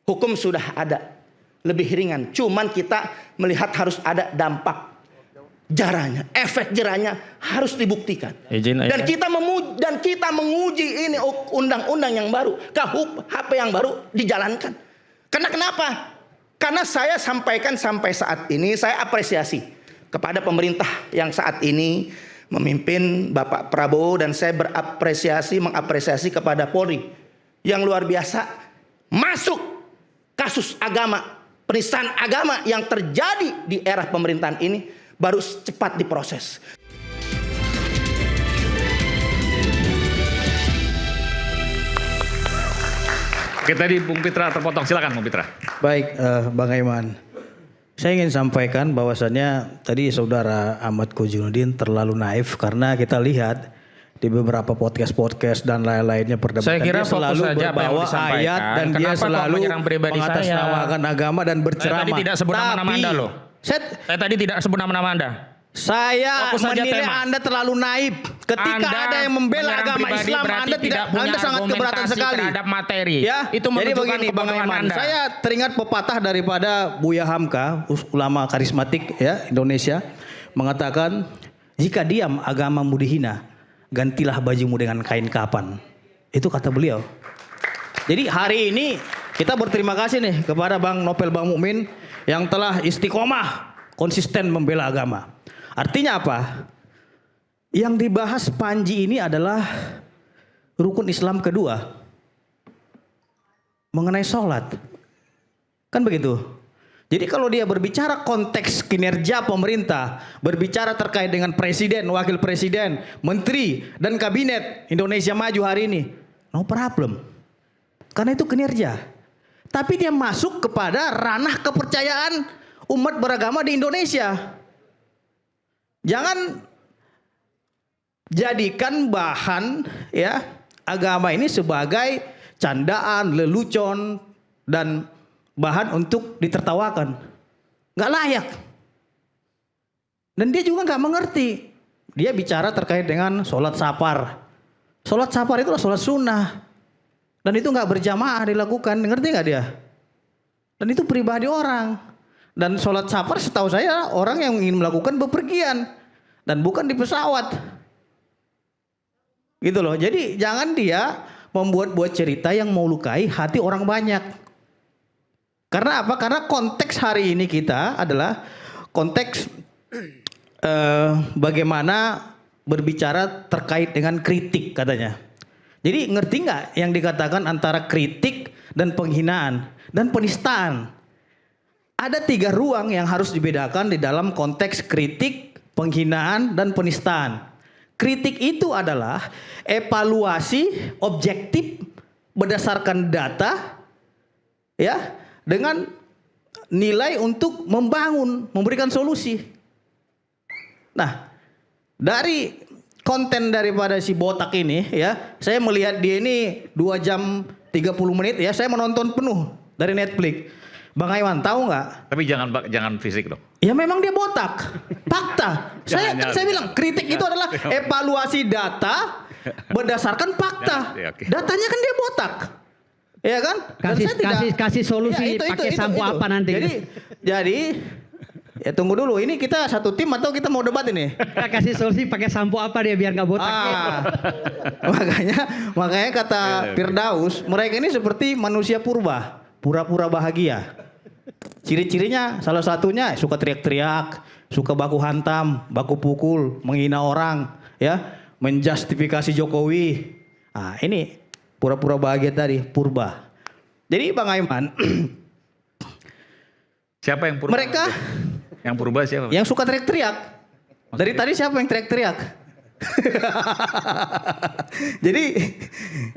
Hukum sudah ada, lebih ringan. Cuman kita melihat harus ada dampak jerahnya, efek jerahnya harus dibuktikan. Dan kita menguji ini undang-undang yang baru, KUHP yang baru dijalankan. Karena kenapa? Karena saya sampaikan sampai saat ini, saya apresiasi kepada pemerintah yang saat ini memimpin Bapak Prabowo, dan saya mengapresiasi kepada Polri yang luar biasa masuk kasus agama, penistaan agama yang terjadi di era pemerintahan ini baru cepat diproses. Oke, tadi Bung Pitra terpotong, silakan Bung Pitra. Baik, Bang Aiman. Saya ingin sampaikan bahwasannya tadi saudara Ahmad Kojinuddin terlalu naif, karena kita lihat di beberapa podcast dan lain-lainnya perdebatan dia selalu berbawa ayat dan dia selalu mengatasnamakan agama dan berceramah. Saya tadi tidak sebut nama-nama Anda loh. Saya tadi tidak sebut nama-nama Anda. Saya menilai Anda terlalu naif. Ketika ada yang membela agama Islam, Anda sangat keberatan sekali terhadap materi. Ya, itu jadi begini Bang Aiman. Saya teringat pepatah daripada Buya Hamka, ulama karismatik ya Indonesia, mengatakan, jika diam agamamu dihina, gantilah bajumu dengan kain kapan. Itu kata beliau. Jadi hari ini kita berterima kasih nih kepada Bang Nopel Bang Mukmin yang telah istiqomah konsisten membela agama. Artinya apa? Yang dibahas Panji ini adalah rukun Islam kedua, mengenai sholat. Kan begitu? Jadi kalau dia berbicara konteks kinerja pemerintah, berbicara terkait dengan presiden, wakil presiden, menteri, dan kabinet Indonesia Maju hari ini, no problem. Karena itu kinerja. Tapi dia masuk kepada ranah kepercayaan umat beragama di Indonesia. Jangan jadikan bahan ya agama ini sebagai candaan, lelucon, dan bahan untuk ditertawakan. Nggak layak. Dan dia juga nggak mengerti. Dia bicara terkait dengan sholat safar. Sholat safar itu adalah sholat sunnah. Dan itu nggak berjamaah dilakukan. Ngerti nggak dia? Dan itu pribadi orang. Dan sholat safar setahu saya orang yang ingin melakukan bepergian. Dan bukan di pesawat. Gitu loh. Jadi jangan dia membuat-buat cerita yang mau lukai hati orang banyak. Karena apa? Karena konteks hari ini kita adalah konteks bagaimana berbicara terkait dengan kritik katanya. Jadi ngerti nggak yang dikatakan antara kritik dan penghinaan dan penistaan? Ada 3 ruang yang harus dibedakan di dalam konteks kritik, penghinaan, dan penistaan. Kritik itu adalah evaluasi objektif berdasarkan data, ya, dengan nilai untuk membangun, memberikan solusi. Nah, dari konten daripada si botak ini, ya, saya melihat dia ini 2 jam 30 menit, ya, saya menonton penuh dari Netflix. Bang Aiman tahu nggak? Tapi jangan fisik dong. Ya memang dia botak. Fakta. saya bilang kritik itu adalah evaluasi data berdasarkan fakta. Datanya kan dia botak. Ya kan? Kasih solusi ya, pakai sampo apa nanti? Jadi ya tunggu dulu. Ini kita satu tim atau kita mau debat ini? Kasih solusi pakai sampo apa dia biar nggak botak? Makanya kata Firdaus, mereka ini seperti manusia purba, pura-pura bahagia. Ciri-cirinya salah satunya suka teriak-teriak, suka baku hantam, baku pukul, menghina orang, ya, menjustifikasi Jokowi. Nah, ini pura-pura bahagia tadi, purba. Jadi Bang Aiman, siapa yang purba? Mereka yang purba siapa? Yang suka teriak-teriak. Dari tadi siapa yang teriak-teriak?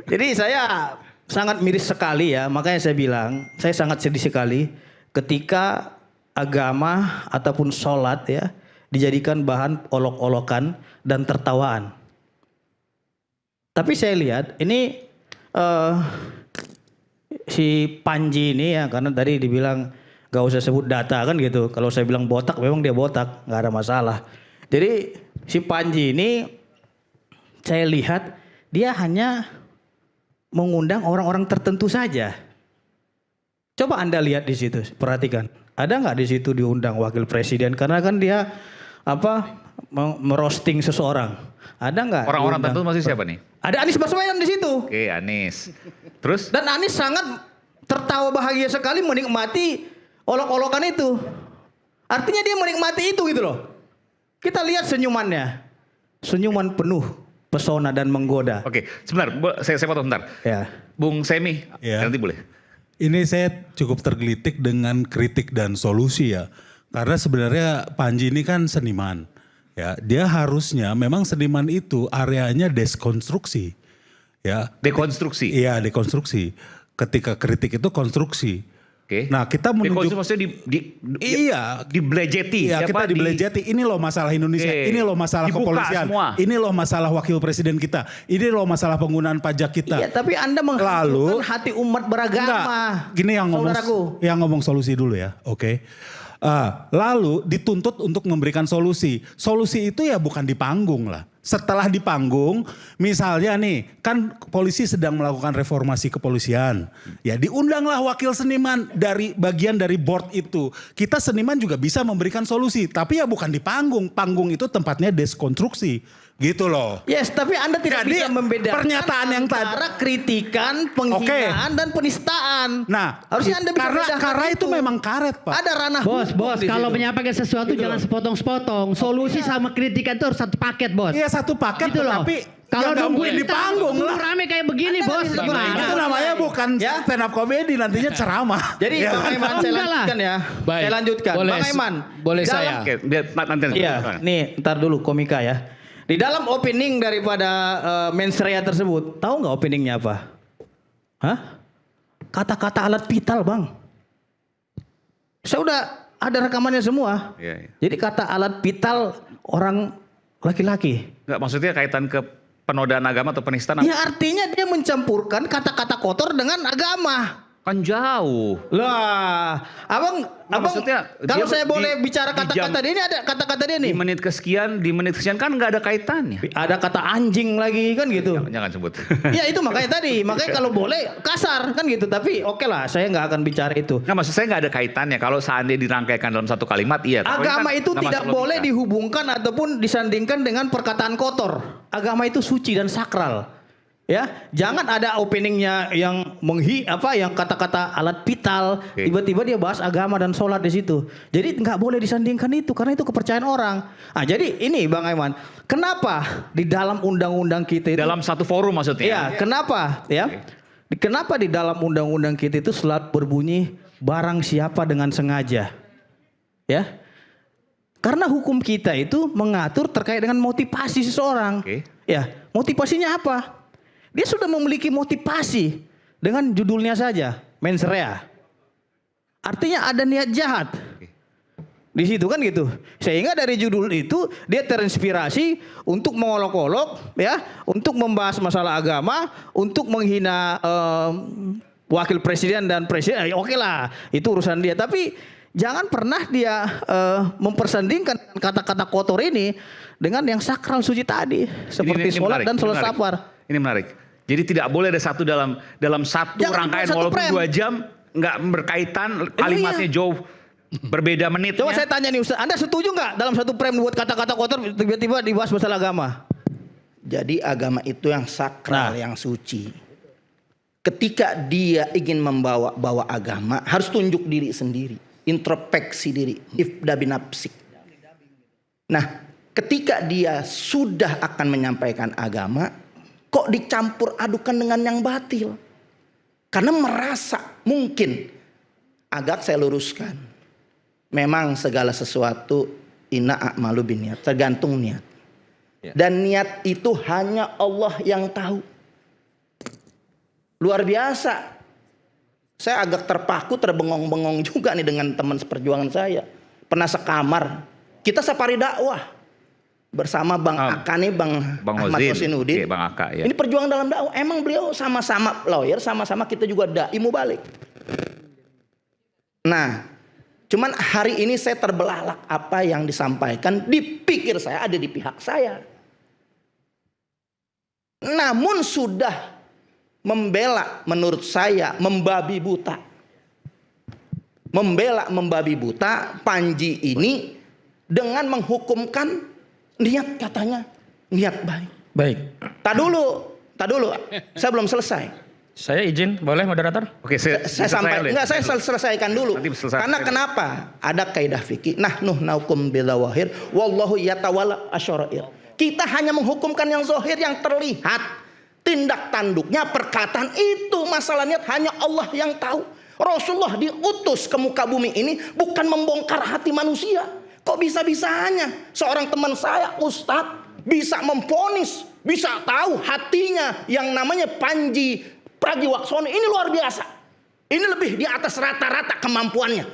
Jadi saya sangat miris sekali ya, makanya saya bilang, saya sangat sedih sekali ketika agama ataupun sholat ya dijadikan bahan olok-olokan dan tertawaan. Tapi saya lihat ini si Panji ini ya, karena tadi dibilang gak usah sebut data kan gitu. Kalau saya bilang botak, memang dia botak, gak ada masalah. Jadi si Panji ini saya lihat dia hanya mengundang orang-orang tertentu saja. Coba Anda lihat di situ, perhatikan. Ada nggak di situ diundang wakil presiden? Karena kan dia merosting seseorang. Ada nggak? Orang-orang tertentu masih siapa nih? Ada Anies Baswedan di situ. Oke, Anies. Terus? Dan Anies sangat tertawa bahagia sekali menikmati olok-olokan itu. Artinya dia menikmati itu gitu loh. Kita lihat senyumannya. Senyuman penuh pesona dan menggoda. Oke, sebentar, saya potong sebentar. Ya. Bung Semi, Ya. nanti boleh. Ini saya cukup tergelitik dengan kritik dan solusi ya. Karena sebenarnya Panji ini kan seniman. Ya, dia harusnya memang seniman itu areanya deskonstruksi. Ya. Dekonstruksi. Iya, dekonstruksi. Ketika kritik itu konstruksi. Oke. Nah, kita menunjuk Dekonstruksi maksudnya iya, dibelejeti. iya, kita dibelejeti. Ini loh masalah Indonesia. Oke. Ini loh masalah Dibuka kepolisian. semua. Ini loh masalah wakil presiden kita. Ini loh masalah penggunaan pajak kita. Iya, tapi Anda menghancurkan hati umat beragama. Enggak, gini yang ngomong solusi dulu ya, oke. Lalu dituntut untuk memberikan solusi. Solusi itu ya bukan di panggung lah. Setelah di panggung, misalnya nih, kan polisi sedang melakukan reformasi kepolisian. Ya diundanglah wakil seniman dari bagian dari board itu. Kita seniman juga bisa memberikan solusi, tapi ya bukan di panggung. Panggung itu tempatnya deskonstruksi. Gitu loh. Yes, tapi Anda tidak Jadi, bisa membedakan pernyataan yang antara kritikan, penghinaan dan penistaan. Nah, harusnya Anda bisa bedakan karena itu memang karet, Pak. Ada ranah Bos, hukum di kalau situ. menyampaikan sesuatu Gitu jangan loh. sepotong-sepotong. Solusi sama kritikan itu harus satu paket, Bos. Iya satu paket, Gitu loh. tapi Kalau ya nggak nungguin mungkin di panggung lah. rame kayak begini, Anda Bos. bisa Gimana? bedakan. Itu namanya bukan Ya. stand up comedy, nantinya ceramah. Jadi Ya. Bang Aiman saya Enggak lah. lanjutkan ya. Baik. Saya lanjutkan. Boleh, Bang Aiman. boleh dalam- saya. Oke, biar nanti. Iya, nih ntar dulu komika ya. Di dalam opening daripada mensrea tersebut, tahu nggak openingnya apa? Hah? Kata-kata alat vital, Bang. Saya udah ada rekamannya semua. Iya, iya. Jadi kata alat vital orang laki-laki. Enggak, maksudnya kaitan ke penodaan agama atau penistaan? Ya artinya dia mencampurkan kata-kata kotor dengan agama. Kan jauh. Lah, abang, maksudnya kalau dia saya boleh di bicara kata-kata dia ini, ada kata-kata dia Di nih. menit kesekian kan nggak ada kaitannya. Ada kata anjing lagi kan gitu. Jangan sebut. Ya itu makanya tadi, makanya kalau boleh kasar kan gitu. Tapi oke lah, saya nggak akan bicara itu. Nggak, maksud saya nggak ada kaitannya. Kalau seandainya dirangkaikan dalam satu kalimat, iya. Agama itu tidak boleh dihubungkan ataupun disandingkan dengan perkataan kotor. Agama itu suci dan sakral. Ya, jangan ada openingnya yang yang kata-kata alat vital, Oke. tiba-tiba dia bahas agama dan sholat di situ. Jadi nggak boleh disandingkan itu karena itu kepercayaan orang. Nah, jadi ini Bang Aiman, kenapa di dalam undang-undang kita itu dalam satu forum maksudnya. ya, kenapa ya? Kenapa di dalam undang-undang kita itu selalu berbunyi barang siapa dengan sengaja? Ya. Karena hukum kita itu mengatur terkait dengan motivasi seseorang. Oke. Ya, motivasinya apa? Dia sudah memiliki motivasi dengan judulnya saja, mens rea. Artinya ada niat jahat. Di situ kan gitu. Sehingga dari judul itu dia terinspirasi untuk mengolok-olok ya, untuk membahas masalah agama, untuk menghina wakil presiden dan presiden. Oke lah, itu urusan dia. Tapi jangan pernah dia mempersandingkan kata-kata kotor ini dengan yang sakral suci tadi, seperti sholat dan sholat safar. Ini menarik. Jadi tidak boleh ada satu dalam satu Jangan rangkaian satu walaupun frame. 2 jam nggak berkaitan, kalimatnya jauh berbeda menitnya. Coba saya tanya nih Ustaz, Anda setuju nggak dalam satu frame buat kata-kata kotor tiba-tiba dibahas masalah agama? Jadi agama itu yang sakral, yang suci. Ketika dia ingin bawa agama, harus tunjuk diri sendiri, introspeksi diri, ifda binafsik. Nah, ketika dia sudah akan menyampaikan agama, kok dicampur adukan dengan yang batil? Karena merasa mungkin, agak saya luruskan. Memang segala sesuatu inna a'malu binniat, tergantung niat. Dan niat itu hanya Allah yang tahu. Luar biasa. Saya agak terpaku, terbengong-bengong juga nih dengan teman seperjuangan saya. Pernah sekamar. Kita safari dakwah. Bersama Bang Aka nih, Bang Ahmad Hosinuddin. Oke, Bang Aka, ya. Ini perjuangan dalam dakwah. Emang beliau sama-sama lawyer, sama-sama kita juga dai mubalik. Nah, cuman hari ini saya terbelalak apa yang disampaikan, dipikir saya ada di pihak saya. Namun sudah membela menurut saya membabi buta. membela membabi buta Panji ini dengan menghukumkan niat, katanya niat baik. Baik. Tak dulu, saya belum selesai. Saya izin, boleh moderator? Oke, Saya selesaikan dulu. Nanti selesai. Karena kenapa? Ada kaidah fikih. Nahnu naukum bidzawahir wallahu yatawalla asyarair. Kita hanya menghukumkan yang zahir, yang terlihat. Tindak tanduknya, perkataan itu masalah niat hanya Allah yang tahu. Rasulullah diutus ke muka bumi ini bukan membongkar hati manusia. Kok bisa-bisanya seorang teman saya Ustadz bisa memvonis, bisa tahu hatinya yang namanya Panji Pragiwaksono. Ini luar biasa. Ini lebih di atas rata-rata kemampuannya.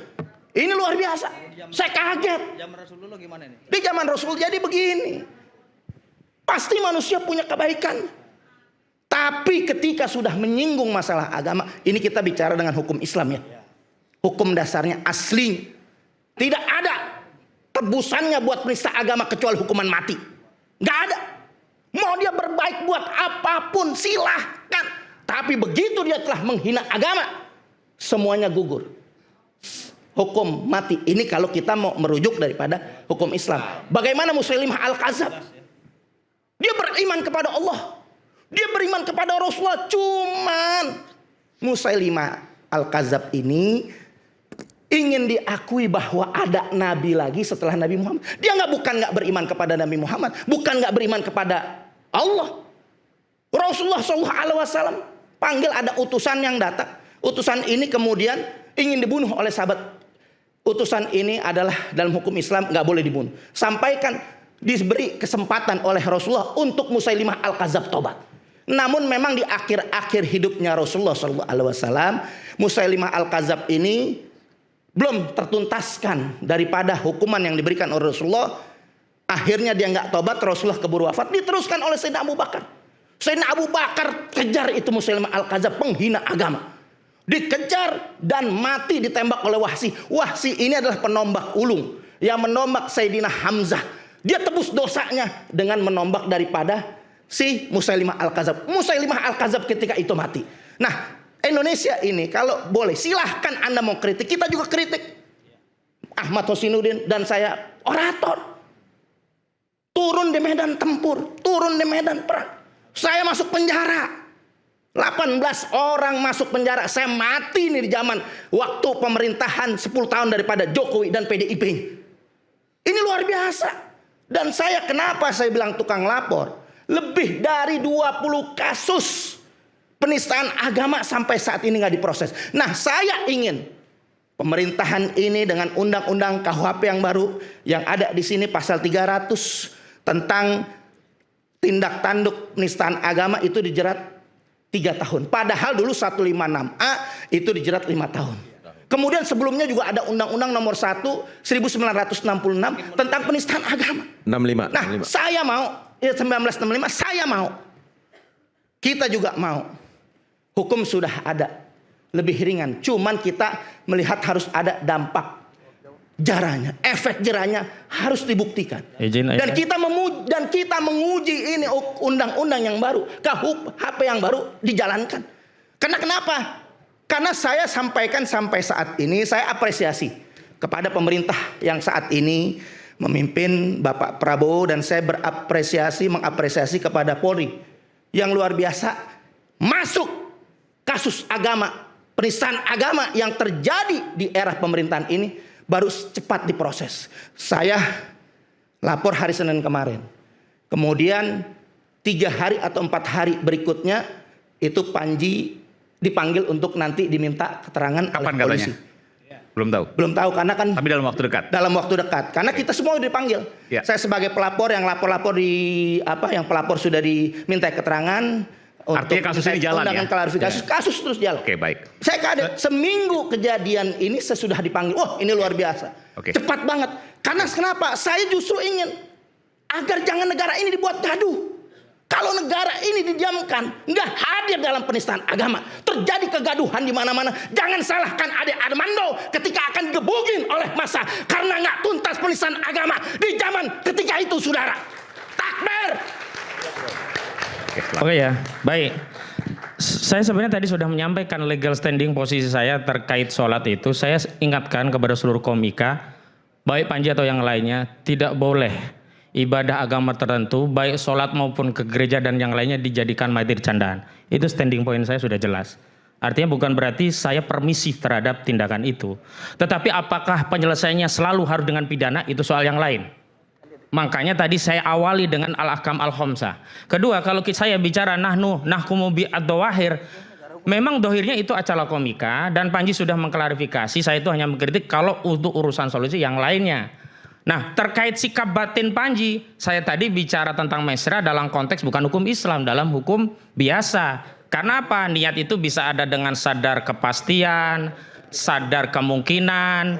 Ini luar biasa. Saya kaget. Zaman Rasul dulu gimana nih? Di zaman Rasul jadi begini. Pasti manusia punya kebaikan. Tapi ketika sudah menyinggung masalah agama, ini kita bicara dengan hukum Islam ya. Hukum dasarnya asli. Tidak ada tebusannya buat penista agama kecuali hukuman mati. Nggak ada. Mau dia berbaik buat apapun silahkan. Tapi begitu dia telah menghina agama, semuanya gugur. Hukum mati. Ini kalau kita mau merujuk daripada hukum Islam. Bagaimana Musailimah Al-Kadzab? Dia beriman kepada Allah. Dia beriman kepada Rasulullah. Cuman Musailimah Al-Kadzab ini ingin diakui bahwa ada nabi lagi setelah Nabi Muhammad. Dia nggak beriman kepada Nabi Muhammad, bukan nggak beriman kepada Allah. Rasulullah SAW panggil, ada utusan yang datang. Utusan ini kemudian ingin dibunuh oleh sahabat. Utusan ini adalah dalam hukum Islam nggak boleh dibunuh. Sampaikan, diberi kesempatan oleh Rasulullah untuk Musailimah Al-Kadzab tobat. Namun memang di akhir-akhir hidupnya Rasulullah SAW, Musailimah Al-Kadzab ini belum tertuntaskan daripada hukuman yang diberikan oleh Rasulullah. Akhirnya dia nggak tobat, Rasulullah keburu wafat, diteruskan oleh Sayyidina Abu Bakar. Sayyidina Abu Bakar kejar itu Musailimah Al-Kadzab, penghina agama. Dikejar dan mati ditembak oleh Wahsy. Wahsy ini adalah penombak ulung yang menombak Sayyidina Hamzah. Dia tebus dosanya dengan menombak daripada si Musailimah Al-Kadzab. Musailimah Al-Kadzab ketika itu mati. Nah, Indonesia ini kalau boleh silahkan Anda mau kritik, kita juga kritik. Ahmad Hosinuddin dan saya orator. Turun di medan tempur, turun di medan perang. Saya masuk penjara. 18 orang masuk penjara. Saya mati nih di zaman waktu pemerintahan 10 tahun daripada Jokowi dan PDIP. Ini luar biasa. Dan saya kenapa saya bilang tukang lapor? Lebih dari 20 kasus penistaan agama sampai saat ini nggak diproses. Nah, saya ingin pemerintahan ini dengan undang-undang KUHP yang baru yang ada di sini pasal 300 tentang tindak tanduk penistaan agama itu dijerat 3 tahun. Padahal dulu 156A itu dijerat 5 tahun. Kemudian sebelumnya juga ada Undang-Undang Nomor 1 1966 tentang penistaan agama. 65. Nah, 65. saya mau, ya 1965 saya mau. Kita juga mau. Hukum sudah ada, lebih ringan. Cuman kita melihat harus ada dampak jaranya, efek jerahnya harus dibuktikan. Dan kita menguji ini undang-undang yang baru, KUHP yang baru dijalankan. Karena kenapa? Karena saya sampaikan sampai saat ini, saya apresiasi kepada pemerintah yang saat ini memimpin Bapak Prabowo, dan saya mengapresiasi kepada Polri yang luar biasa masuk kasus agama, penistaan agama yang terjadi di era pemerintahan ini baru cepat diproses. Saya lapor hari Senin kemarin. Kemudian 3 hari atau 4 hari berikutnya itu Panji dipanggil untuk nanti diminta keterangan oleh polisi. Belum tahu. Belum tahu karena kan. Tapi dalam waktu dekat. Dalam waktu dekat. Karena kita semua dipanggil. Ya. Saya sebagai pelapor yang lapor-lapor yang pelapor sudah diminta keterangan. Artinya kasus ini jalan ya? Klarifikasi, kasus terus jalan. Oke, baik. Saya kaget, seminggu kejadian ini sesudah dipanggil. Wah, ini luar biasa. Cepat banget. Karena kenapa? Saya justru ingin agar jangan negara ini dibuat gaduh. Kalau negara ini didiamkan, nggak hadir dalam penistaan agama, terjadi kegaduhan di mana-mana. Jangan salahkan Ade Armando ketika akan digebugin oleh massa karena nggak tuntas penistaan agama di zaman ketika itu, saudara. Takbir. Oke ya, baik. Saya sebenarnya tadi sudah menyampaikan legal standing posisi saya terkait sholat itu. Saya ingatkan kepada seluruh komika, baik Panji atau yang lainnya, tidak boleh ibadah agama tertentu, baik sholat maupun ke gereja dan yang lainnya dijadikan materi candaan. Itu standing point saya sudah jelas. Artinya bukan berarti saya permisif terhadap tindakan itu. Tetapi apakah penyelesaiannya selalu harus dengan pidana, itu soal yang lain. Makanya tadi saya awali dengan al-ahkam al-khamsah. Kedua, kalau saya bicara nahkumu bi'ad-dawahir, memang dohirnya itu acara komika dan Panji sudah mengklarifikasi, saya itu hanya mengkritik kalau untuk urusan solusi yang lainnya. Nah, terkait sikap batin Panji, saya tadi bicara tentang mesra dalam konteks bukan hukum Islam, dalam hukum biasa. Karena apa? Niat itu bisa ada dengan sadar kepastian, sadar kemungkinan,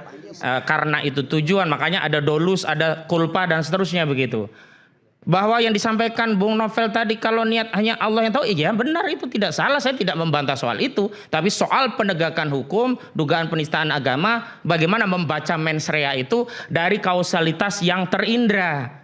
karena itu tujuan, makanya ada dolus, ada kulpa dan seterusnya begitu. Bahwa yang disampaikan Bung Novel tadi kalau niat hanya Allah yang tahu, iya benar, itu tidak salah, saya tidak membantah soal itu. Tapi soal penegakan hukum, dugaan penistaan agama, bagaimana membaca mens rea itu dari kausalitas yang terindra.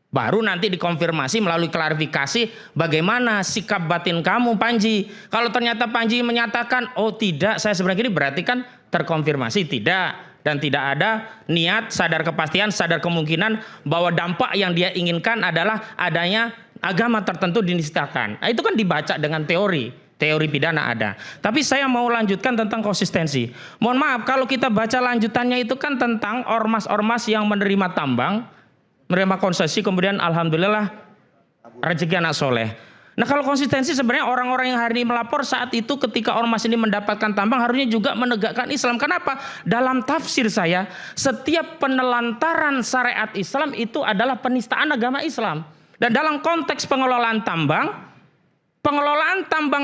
Baru nanti dikonfirmasi melalui klarifikasi bagaimana sikap batin kamu Panji. Kalau ternyata Panji menyatakan, oh tidak, saya sebenarnya ini berarti kan terkonfirmasi tidak. Dan tidak ada niat, sadar kepastian, sadar kemungkinan bahwa dampak yang dia inginkan adalah adanya agama tertentu dinistakan. Nah, itu kan dibaca dengan teori pidana ada. Tapi saya mau lanjutkan tentang konsistensi. Mohon maaf kalau kita baca lanjutannya itu kan tentang ormas-ormas yang menerima tambang, menerima konsesi, kemudian alhamdulillah rezeki anak soleh. Nah kalau konsistensi sebenarnya orang-orang yang hari ini melapor saat itu ketika ormas ini mendapatkan tambang harusnya juga menegakkan Islam. Kenapa? Dalam tafsir saya, setiap penelantaran syariat Islam itu adalah penistaan agama Islam. Dan dalam konteks pengelolaan tambang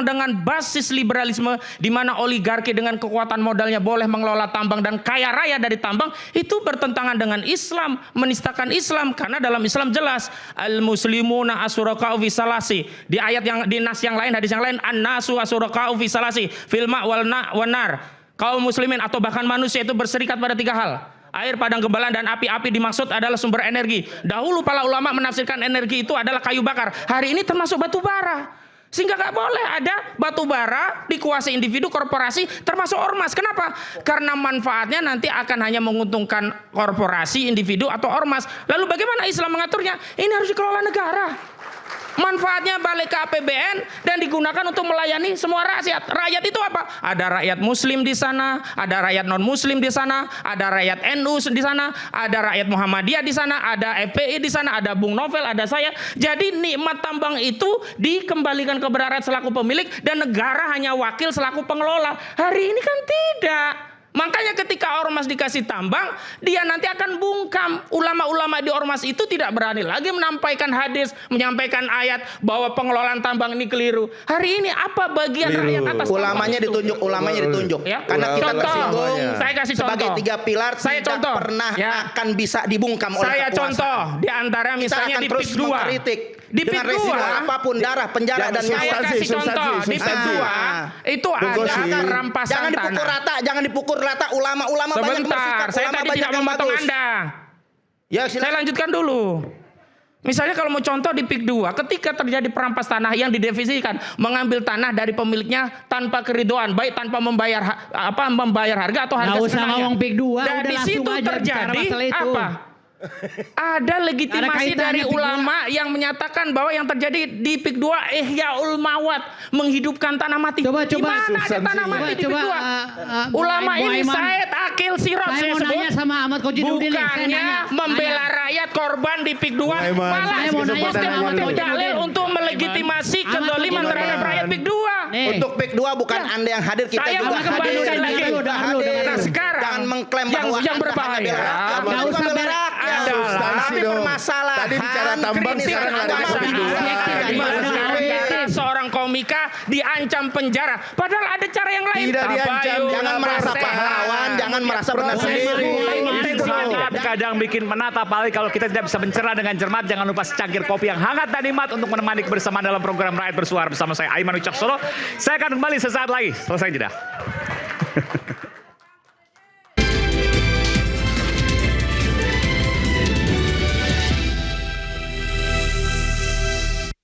dengan basis liberalisme di mana oligarki dengan kekuatan modalnya boleh mengelola tambang dan kaya raya dari tambang, itu bertentangan dengan Islam, menistakan Islam. Karena dalam Islam jelas al-muslimuna asyuraka'u fi salasi. Di ayat yang di nas yang lain, hadis yang lain, an-nasu asyuraka'u fi salasi fil ma' wal nar. Kaum muslimin atau bahkan manusia itu berserikat pada 3 hal. Air, padang gembalaan, dan api. Api dimaksud adalah sumber energi. Dahulu para ulama menafsirkan energi itu adalah kayu bakar. Hari ini termasuk batu bara. Sehingga nggak boleh ada batu bara dikuasai individu, korporasi, termasuk ormas. Kenapa? Karena manfaatnya nanti akan hanya menguntungkan korporasi, individu, atau ormas. Lalu bagaimana Islam mengaturnya? Ini harus dikelola negara. Manfaatnya balik ke APBN dan digunakan untuk melayani semua rakyat. Rakyat itu apa? Ada rakyat Muslim di sana, ada rakyat non Muslim di sana, ada rakyat NU di sana, ada rakyat Muhammadiyah di sana, ada FPI di sana, ada Bung Novel, ada saya. Jadi nikmat tambang itu dikembalikan kepada rakyat selaku pemilik dan negara hanya wakil selaku pengelola. Hari ini kan tidak. Makanya ketika ormas dikasih tambang, dia nanti akan bungkam. Ulama-ulama di ormas itu tidak berani lagi menyampaikan hadis, menyampaikan ayat bahwa pengelolaan tambang ini keliru. Hari ini apa bagian rakyat atas ulamanya ditunjuk, Ya? Karena kita tersinggung saya kasih sebagai contoh. 3 pilar Saya tidak contoh. pernah Ya. akan bisa dibungkam oleh Saya kekuasaan. contoh di antara misalnya di PIK 2. Di PIK 2 resiko apapun, darah, penjara, dan saya kasih contoh di PIK 2 itu ada rampasan jangan dipukul tanah. rata, jangan dipukul rata. Ulama-ulama banyak bersikap. Sebentar, saya Ulama tadi banyak tidak yang memotong bagus. Anda. Ya, Saya lanjutkan dulu. Misalnya kalau mau contoh di PIK 2, ketika terjadi perampas tanah yang didefinisikan mengambil tanah dari pemiliknya tanpa keridoan, baik tanpa membayar harga atau harga Nggak usah setengahnya. ngomong PIK 2, Dan udah di langsung situ aja bicara terjadi masalah itu. apa? Ada legitimasi Ada dari kaitannya PIK 2. ulama yang menyatakan bahwa yang terjadi di PIK 2 ihyaul mawat, menghidupkan tanah mati. Coba. Di mana ada tanah mati di PIK 2? Ulama ini Said Akil Sirot saya saya mau nanya sebut. sama Ahmad Khojinuddin. Bukannya membela rakyat korban di PIK 2, malah Saya mau nanya sama Ahmad dalil Khojinuddin. untuk melegitimasi Ahmad kezaliman Khojinuddin. terhadap rakyat PIK 2. Untuk PIK 2 bukan Anda yang hadir, kita Saya juga mau kembalikan hadir. lagi. Kita hadir. Nah, sekarang jangan mengklaim yang bahwa yang Anda berbahaya. hanya bela rakyat. Nggak Anda usah juga bela rakyat. adalah Tapi permasalahan Tadi bicara tambang, kritis sekarang lari ke agama PIK 2. seorang komika diancam penjara. Padahal ada cara yang lain. Tidak diancam. Jangan merasa pahlawan, jangan merasa benar sendiri. Kadang bikin menatap apalagi kalau kita tidak bisa mencerna dengan cermat. Jangan lupa secangkir kopi yang hangat dan nikmat untuk menemani kebersamaan dalam program Rakyat Bersuara bersama saya Aiman Wicaksono. Saya akan kembali sesaat lagi. Selesai jeda.